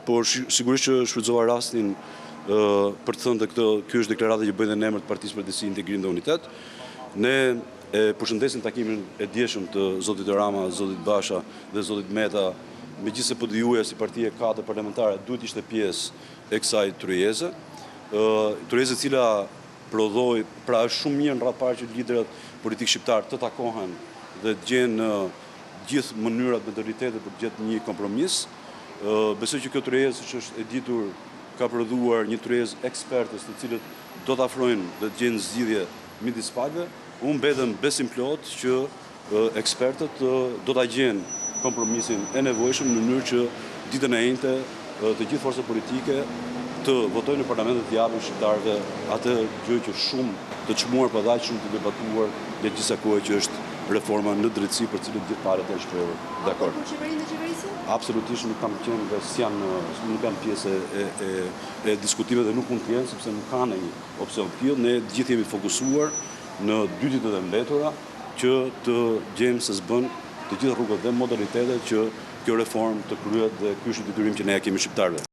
por sigurisht që shfrytëzova rastin për të thënë se ky është deklarata që bëjnë në emër të Partisë për Drejtësi, Integrim dhe Unitet. Ne e përshëndesim takimin e dieshëm të zotit Rama, zotit Basha dhe zotit Meta, megjithëse PDU-ja si parti e katër parlamentare duhet ishte pjesë e kësaj tryeze. Tryeze e cila prodhoi, pra është shumë mirë në radhë parë që liderët politik shqiptar të takohen dhe të gjenë në gjithë mënyrat, modalitetet për të gjetur një kompromis. Besoj që kjo tryezë, që është e ditur, ka prodhuar një tryezë ekspertës të cilët do të afrojnë dhe të gjenë zgjidhje midis palëve. Unë mbetem besim plot që ekspertët do ta gjenë kompromisin e nevojshëm në mënyrë që ditën e njëjtë të gjithë forcat politike të votojnë në parlamentet të japin shqiptarëve atë gjë që shumë të çmuar pa dhaj, shumë të debatuar gjatë gjithë kohë, që është reforma në drejtësi për cilën gjithë palët e shprehur. Dakor. Për qeverinë dhe qeverisjen? Absolutisht nuk kam qenë dhe nuk jam pjesë e diskutimeve dhe nuk mund të jenë, sepse nuk ka ndonjë opsion tillë. Ne gjithë jemi fokusuar në dytit e mbetura që të gjejmë se s'bën të gjitha rrugët dhe modalitetet që kjo reformë të kryhet, dhe ky është detyrim që ne ja kemi shqiptarëve.